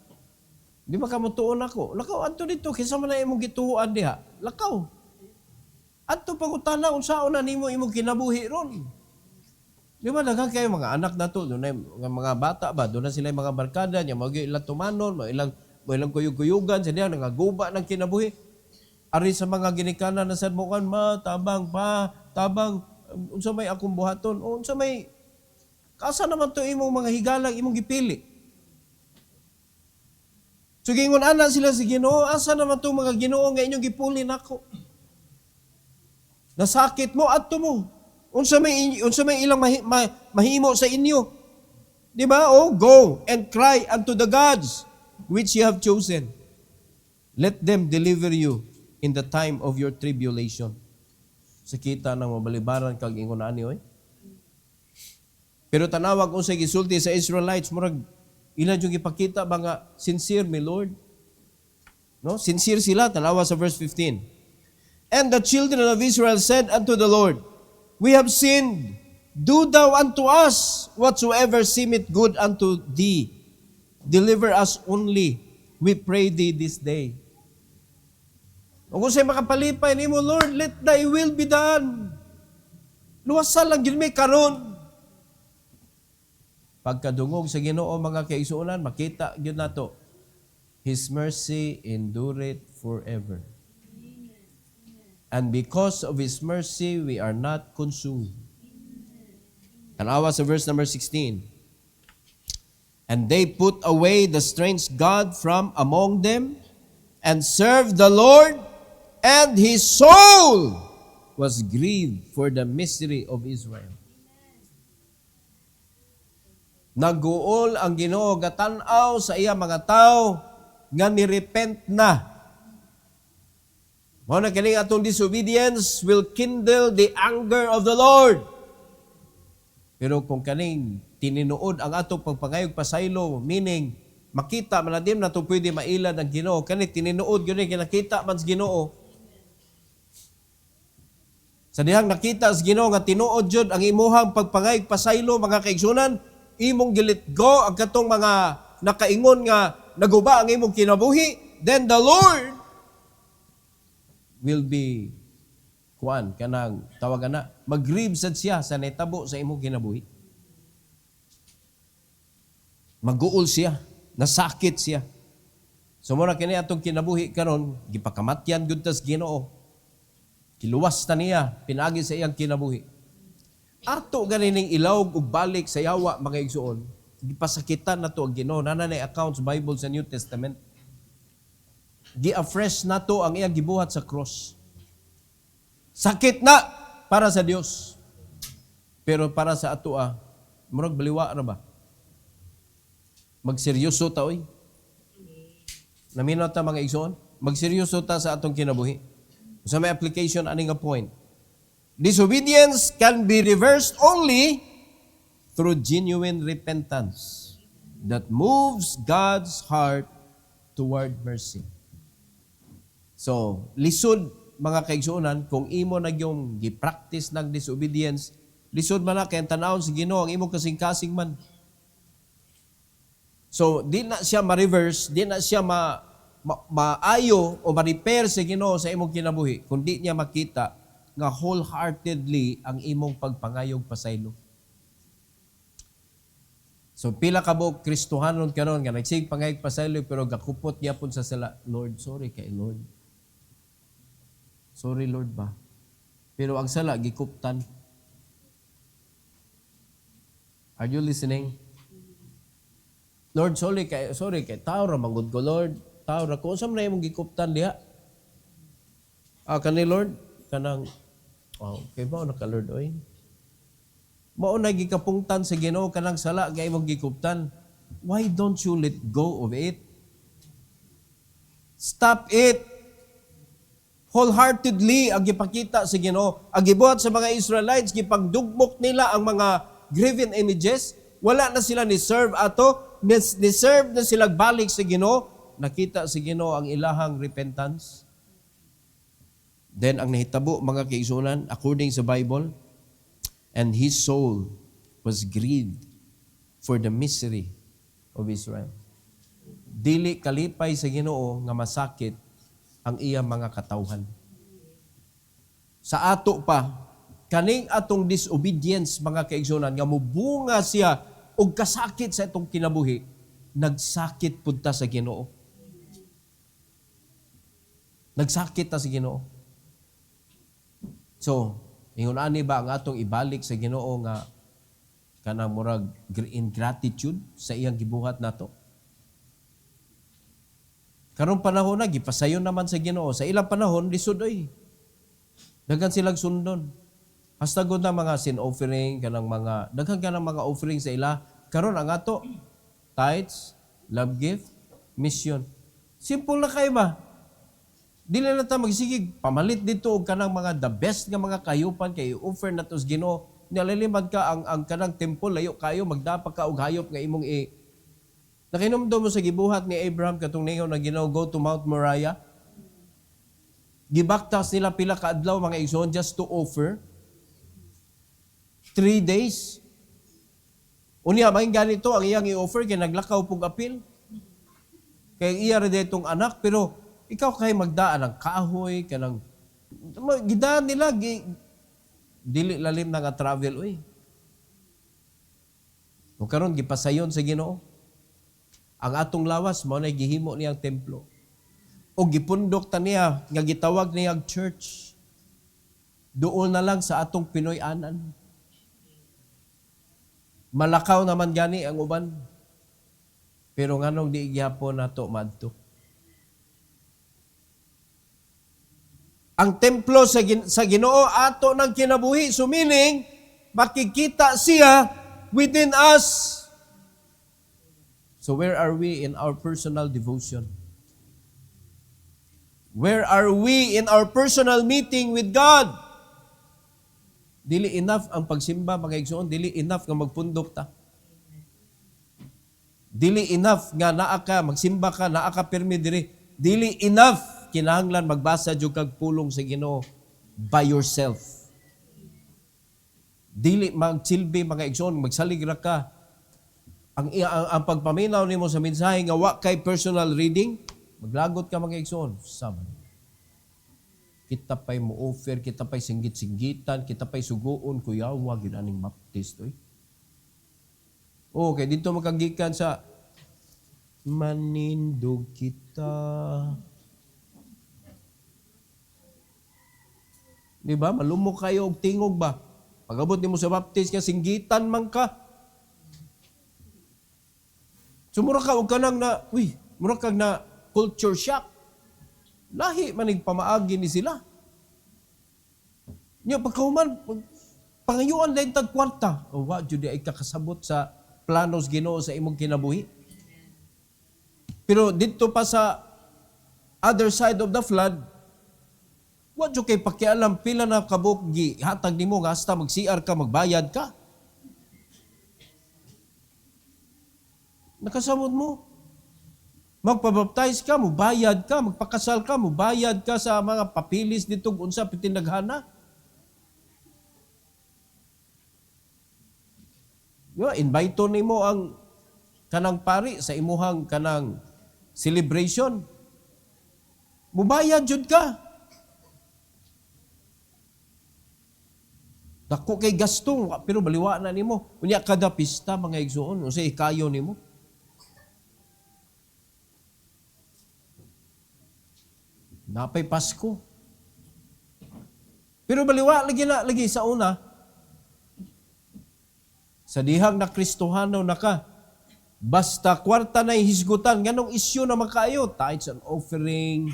Di ba kamo tuon ako? Lakaw adto dito kinsa man na imong gituoan diha? Lakaw. Adto pangutana unsaon na nimo imong kinabuhi ron? Di ba daghan kayo mga anak na to, doon mga bata ba, doon na sila yung mga barkada niya, mag ilang tumanon, mag ilang kuyug-kuyugan, sila nagaguba ng kinabuhi. Ari sa mga ginikanan na sadmukan, tabang pa, tabang, unsa may akong buhaton, unsa may, kasa naman to imong mga higalang, imong gipili. So gingon ana sila si Ginoo, asa naman to mga Ginoo nga inyong gipuli nako. Nasakit mo, adto mo. Unsa may ilang mahimo sa inyo. Di ba? Oh, go and cry unto the gods which you have chosen. Let them deliver you in the time of your tribulation. Sakita ng mabalibaran kag ingon ani oy. Pero tanawag unsay gisulti sa Israelites murag ilan yung ipakita ba nga sincere mi Lord? No? Sincere sila tanawa sa verse 15. And the children of Israel said unto the Lord, we have sinned. Do thou unto us whatsoever seemeth good unto thee. Deliver us only, we pray thee this day. Kung sa'y makapalipay nimo, Lord, let thy will be done. Luwasan lang yun may karon. Pagkadungog sa Ginoo mga kaigsuonan, makita yun na to. His mercy endureth forever. And because of His mercy, we are not consumed. Tanawa sa verse number 16. And they put away the strange god from among them and served the Lord, and his soul was grieved for the misery of Israel. Naguol ang Ginoo gatanaw sa iya mga tao nga nirepent na. Mao na kining atong disobedience will kindle the anger of the Lord. Pero kung kaning tininuod ang atong pagpangayog pasaylo, meaning makita maladim na to pwede mailad ang Ginoo, kani tininuod gyud kinakita man sa Ginoo. Sa dihang nakita sa Ginoo nga tinuod jud ang imuhang pagpangayog pasaylo mga kaigsunan, imong gilit go ang katong mga nakaingon nga naguba ang imong kinabuhi, then the Lord will be kanang tawagan na mag-grieve sad siya sa netabo sa imong kinabuhi. Maguol siya, nasakit siya. So mura kini atong kinabuhi karon gipakamatyan gud tas Ginoo. Kiluwas ta niya pinagi sa iyang kinabuhi. Ato ganining ilawg ug balik sa yawa mga igsuon. Gipasakitan nato ang Ginoo nanay accounts Bible sa New Testament. Gi-afresh nato ang iyang gibuhat sa cross. Sakit na para sa Dios. Pero para sa ato murag baliwa ra ba? Magseryoso ta oy. Naminaw ta mga igsoon, magseryoso ta sa atong kinabuhi. Sa may application ani nga point. Disobedience can be reversed only through genuine repentance that moves God's heart toward mercy. So, lisod mga kaigsuonan, kung imo na yung gi-practice ng disobedience, lisod man na kaya tanawon sa Ginoo ang imo kasing-kasing man. So, di na siya ma-reverse, di na siya maayo o ma-repair sa Ginoo sa imong kinabuhi, kundi niya makita nga wholeheartedly ang imong pagpangayog pasaylo. So, pila ka mo Kristohanon karon nga nagsig pangayog pasaylo pero gakupot gyapon sa sala, Lord, sorry kay Lord. Sorry Lord ba? Pero ang sala, gikuptan. Are you listening? Lord, sorry kay tao ra manggod ko Lord. Tao ra ko. Saan na yung gikuptan diha? Kani Lord, kanang, okay ba na ka Lord, oy? Mao na gikapungtan sa Ginoo kanang sala, kay mong gikuptan. Why don't you let go of it? Stop it. Wholeheartedly ang gipakita sa Ginoo. Ang gibuhat sa mga Israelites, gipagdugmok nila ang mga graven images. Wala na sila ni-serve ato. Ni-serve na sila balik sa Ginoo. Nakita sa Ginoo ang ilahang repentance. Then ang nahitabo mga kaigsuonan, according sa Bible, and his soul was grieved for the misery of Israel. Dili kalipay sa Ginoo nga masakit ang iyang mga katawhan. Sa ato pa, kaning atong disobedience, mga kaigsunan, nga mubunga siya og kasakit sa itong kinabuhi, nagsakit pud ta sa Ginoo. Nagsakit ta sa Ginoo. So, ingon ani ba ang atong ibalik sa Ginoo nga kanang murag ingratitude sa iyang gibuhat nato? Karong panahon na gipasayon naman sa Ginoo. Sa ilang panahon lisod oy. Daghan silang sundon. Hasta gud na mga sin offering kanang mga daghan kanang mga offering sa ila. Karon ang ato tithes, love gift, mission. Simple na kay ba? Dili na ta magsigig pamalit dito og kanang mga the best nga mga kayupan kay offer nato sa Ginoo. Nalilimad ka ang kanang temple layo kayo magdapa ka og hayop nga imong Nakinomdom mo sa gibuhat ni Abraham katong ningaw na Ginoo, go to Mount Moriah. Gibaktas nila pila ka adlaw mga igsoon just to offer 3 days. Unya maing ganito ang iyang i-offer kay naglakaw pug apil. Kay iya ra ditong anak pero ikaw kay magdaan ng kahoy kanang gidaan nila dili lalim na nga travel oy. O karon gipasayon sa Ginoo. Ang atong lawas mao nay gihimo niyang templo. O gipundok ta niya nga gitawag niyang church. Duol na lang sa atong Pinoy-anan. Malakaw naman gani ang uban. Pero nganong di gyapon nato madto. Ang templo sa Ginoo ato ng kinabuhi, so meaning makikita siya within us. So where are we in our personal devotion? Where are we in our personal meeting with God? Dili enough ang pagsimba, mga igsoon. Dili enough nga magpundok ta. Dili enough nga naa ka, magsimba ka, naa ka pirmi diri. Dili enough kinahanglan magbasa jud kag pulong sa Ginoo by yourself. Dili magsilbi, mga igsoon, magsalig ra ka. Ang pagpaminaw nimo sa mensahe nga wa kay personal reading, maglagot ka mga igsoon. Saman. Kita pa'y mo-offer, kita pa'y singgit-singgitan, kita pa'y suguon, kuya, wag yun aning baptist. Okay, dito makagikan sa manindog kita. Di ba? Malumok kayo og tingog ba? Pag-abot nimo sa baptist ka, singgitan man ka. So mura ka og kanang na, mura kag na culture shock. Lahi manig pamaagi ni sila. Nya pagkahuman pangayuan lain tag kwarta. O wa jud ay kakasabot sa planos Ginoo sa imong kinabuhi. Pero dito pa sa other side of the flood, wa jud kay pakialam pila na kabuk gihatag nimo nga hasta mag-CR ka, magbayad ka. Nakasamot mo. Magpabaptize ka, mubayad ka, magpakasal ka, mubayad ka sa mga papilis dito unsa pitinaghana. Invite nimo ang kanang pari sa imuhang kanang celebration. Mubayad jud ka. Dako kay gasto, pero baliwa na nimo. Unya kada pista mga igsoon, unsay ikayo nimo? Napay Pasko. Pero baliwa lagi sa una. Sa dihang na Kristohano na ka, basta kwarta na hisgutan, ganong isyu na makayo, tithes and offering.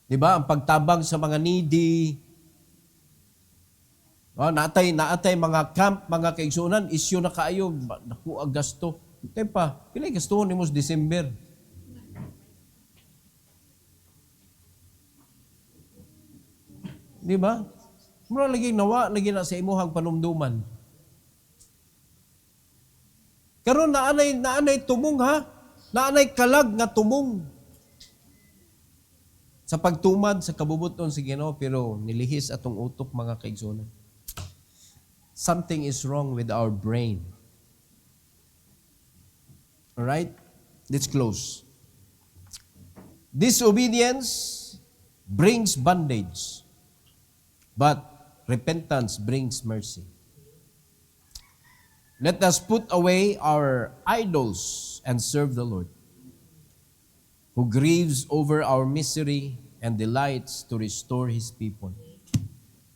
Diba? Ang pagtabang sa mga needy. Naatay mga camp, mga kaigsunan, isyu na kayo, naku, ang gasto. Tepa, pilay gasto ni mo sa December. Di ba? Mura lagi nawa, lagi na sa imuhang panumduman. Karon naanay tumong ha? Naanay kalag nga tumong. Sa pagtumad, sa kabubuton si Ginoo, pero nilihis atong utok mga kaigsunan. Something is wrong with our brain. Alright? Let's close. Disobedience brings bondage, but repentance brings mercy. Let us put away our idols and serve the Lord, who grieves over our misery and delights to restore His people.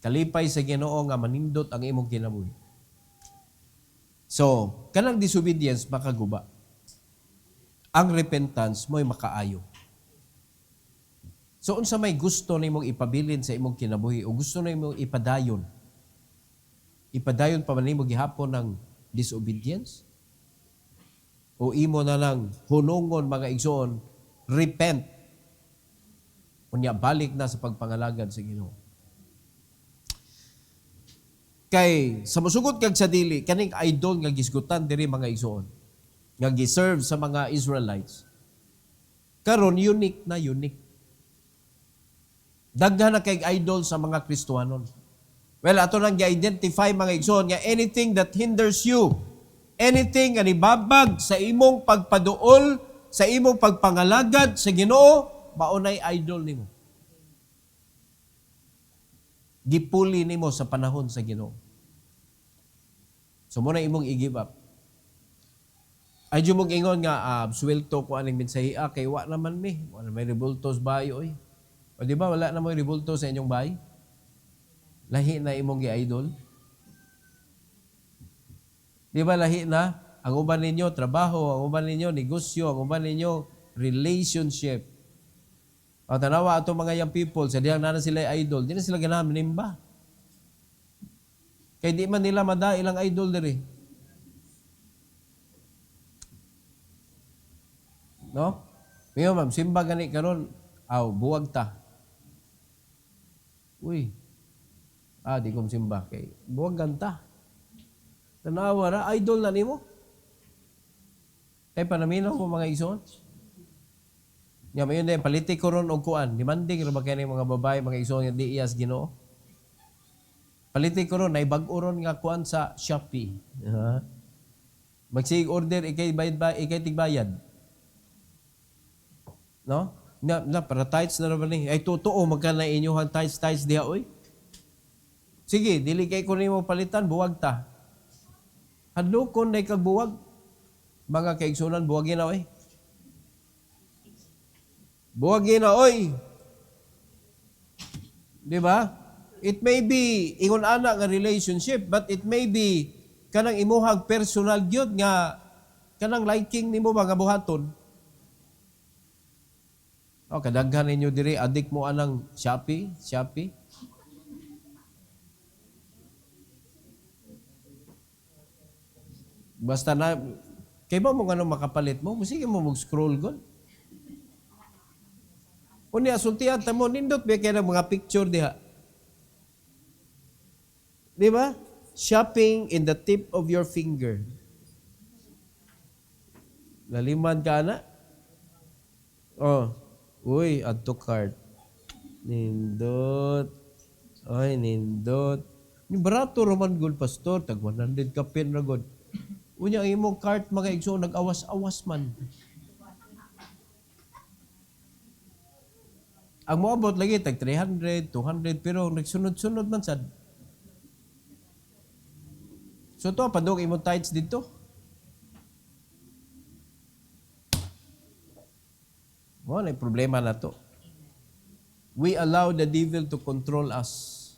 Kalipay sa Ginoo nga manindot ang imong kinabuhi. So, kanang disobedience makaguba. Ang repentance mo'y makaayo. So, unsa may gusto nimong ipabilin sa imong kinabuhi o gusto nimong ipadayon? Ipadayon pa man nimo gihapon ng disobedience? O imo na lang hunungon mga igsoon, repent. Unya balik na sa pagpangalagad sa Ginoo. Kay sa musugod kag sa dili kaning idol nga gisgutan diri mga igsoon nga giserve sa mga Israelites. Karon unique na unique. Daghan na kay idol sa mga Kristiyanon. Well, ato nang gi-identify mga igsoon nga anything that hinders you, anything nga nibabag sa imong pagpaduol, sa imong pagpangalagad sa Ginoo, maunay idol nimo. Gipuli nimo sa panahon sa Ginoo. So muna imong i-give up. Ay mong ingon nga swelto ko aning mensahia kay wa naman wala may rebultos bayo oy. O di ba wala na mo rebulto sa inyong bahay? Lahi na imong gi-idol. Di ba lahi na ang uban ninyo trabaho, ang uban ninyo negosyo, ang uban ninyo relationship. O tanawa ato mga young people sa diyang nana sila idol, di na sila ganahan manimba. Kay di man nila mada ilang idol diri. No? Miyo ma'am, simba gani karon, buwag ta. Uy. Di ko simba kay buwag ganta. Tanawa ra idol na nimo. Kay panaminaw ko mga igsoon. Nya mayon din politiko ron og kuan, demanding ra ba kay mga babae mga igsoon nga di iyas Ginoo. Politiko ron, naibag-o ron nga kuan sa Shopee. Magsig order, ikay tigbayad. No? Para tights na naman ni. Ay, totoo, magkana inyuhang tights diha, oy. Sige, dili kay ko nimo palitan, buwag ta. Hadlo kon nay kag buwag. Mga kaigsunan, buwagin na, oy. Buwagin na, oy. Di ba? It may be ingon ana nga relationship, but it may be kanang imuhang personal gyud nga kanang liking nimo mga buhaton. O kadaghan ninyo diri adik mo anang Shopee. Basta na kay ba mo ngano makapalit mo, sige mo mag-scroll gud. Unya sultihan ta mo nindot ba kay mga picture diha. Di ba? Shopping in the tip of your finger. Laliman ka na? Uy, add to cart. Nindot. Ay, nindot. Ni barato Roman Gold Pastor, tag 100 ka pin ra god. Unya ang imong cart mga igsoon nag-awas-awas man. Ang moabot lagi tag 300, 200 pero nagsunod-sunod man sad. So to, padung imong tights dito. May problema na to. We allow the devil to control us.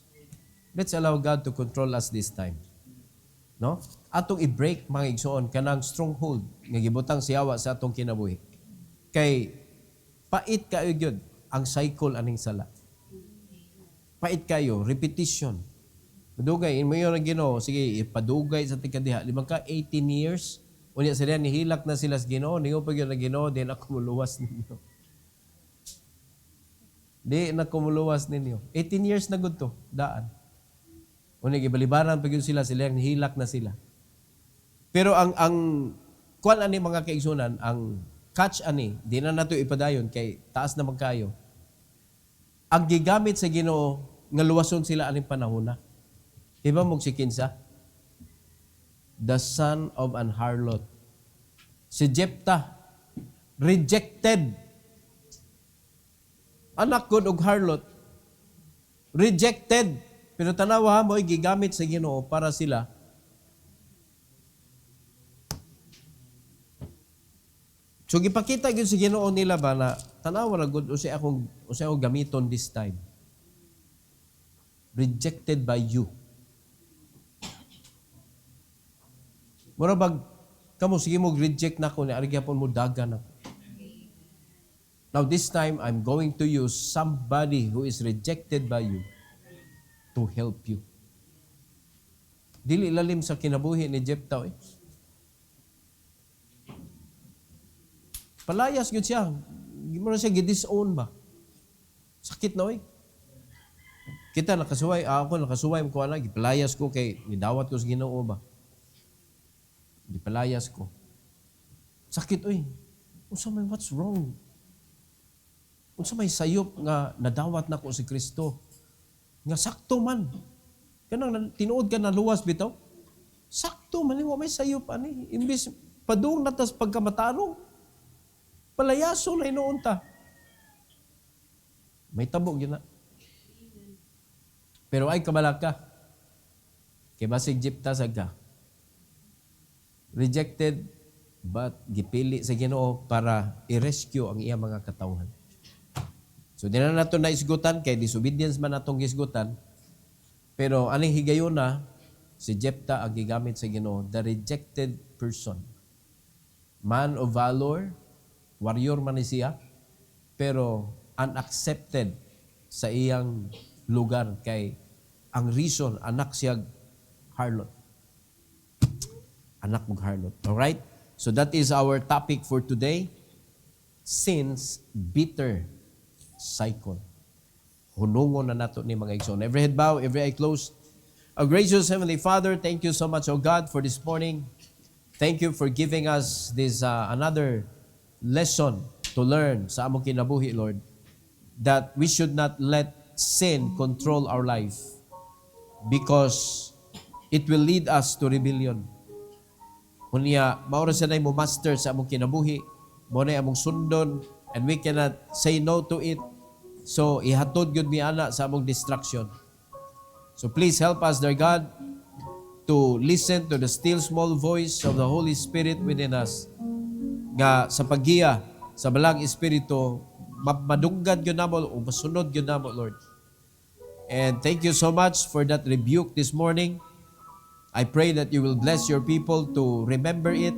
Let's allow God to control us this time. No? Atong i-break mga igsoon kanang stronghold nga gibutang siyawa sa atong kinabuhi. Kay pait kayo gyud ang cycle aning sala. Pait kayo, repetition. Padugay, in mayo na Ginoo, sige, ipadugay sa tigkadiha. Di ba ka 18 years? Unya sila, nihilak na sila sa Ginoo, ningo pa yun na Ginoo, di na kumuluwas ninyo. Di na kumuluwas ninyo. 18 years na good to, daan. Unya, ibalibaran pa yun sila nihilak na sila. Pero ang kuan ani mga kaigsunan, ang catch ani, di na nato ipadayon, kay taas na magkayo. Ang gigamit sa Ginoo, nga luwason sila aning panahon na. Iba mong si kinsa? The son of an harlot. Si Jephthah, rejected. Anak ko og harlot, rejected. Pero tanawa mo, gigamit sa Ginoo para sila. So gipakita gyud sa Ginoo nila ba na tanawa ra gud usay akong gamiton this time. Rejected by you. Mura bag kamo sige mo reject nako ni ari gyapon mo dagan ako. Now this time I'm going to use somebody who is rejected by you to help you. Dili lalim sa kinabuhi ni Jephthah eh. Palayas gyud siya. Gimo na siya gidisown ba? Sakit na eh. Kita nakasuway, ako nakasuway mo ko ana, gipalayas ko kay nidawat ko sa Ginoo ba. Gipalayas ko. Sakit oy. Unsa may what's wrong? Unsa may sayop nga nadawat nako si Kristo? Nga sakto man. Kanang tinuod ka na luwas bitaw. Sakto man wa may sayop ani. Imbis padung natas pagkamatarong. Palayaso na inoon ta. May tabog yun na. Pero ay kabalak ka. Kaya basig Jephthah ka. Rejected, but gipili sa Ginoo para i-rescue ang iyang mga katawhan. So, di na nato na isgutan, kay disobedience man natong isgutan. Pero aning higayon na, si Jephthah ang gigamit sa Ginoo, the rejected person. Man of valor, warrior man ni siya, pero unaccepted sa iyang lugar kay ang reason anak siya harlot. Anak mong harlot. Alright? So that is our topic for today. Sin's bitter cycle. Hunungon na nato ni mga igsoon. Every head bow, every eye closed. Our gracious Heavenly Father, thank you so much, O God, for this morning. Thank you for giving us this another lesson to learn sa among kinabuhi, Lord, that we should not let sin control our life because it will lead us to rebellion. Kunya, maura sa na mo master sa among kinabuhi, mo na among sundon, and we cannot say no to it. So, ihatod yun mi ana sa among distraction. So, please help us, dear God, to listen to the still small voice of the Holy Spirit within us. Nga sa paggiya sa balang Espiritu, madunggad yun namo o masunod yun namo, Lord. And thank you so much for that rebuke this morning. I pray that you will bless your people to remember it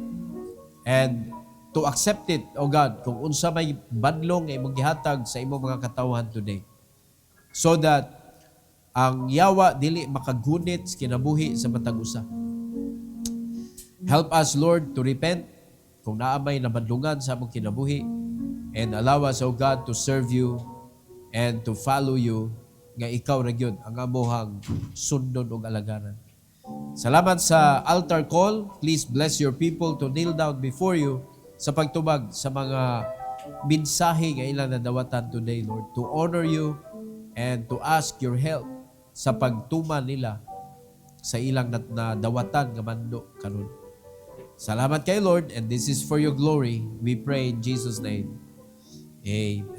and to accept it, O God, kung unsa may badlong nga imong gihatag sa imong mga katawhan today. So that ang yawa dili makagunit sa kinabuhi sa matag usa. Help us, Lord, to repent kung naamay nabadlungan sa among kinabuhi and allow us, O God, to serve you and to follow you nga ikaw ra gyud ang amuhang sundon ug alagaran. Salamat sa altar call. Please bless your people to kneel down before you sa pagtubag sa mga mensahe nga ilang nadawatan today, Lord, to honor you and to ask your help sa pagtuman nila sa ilang nadawatan nga mando karon. Salamat kay Lord, and this is for your glory. We pray in Jesus' name. Amen.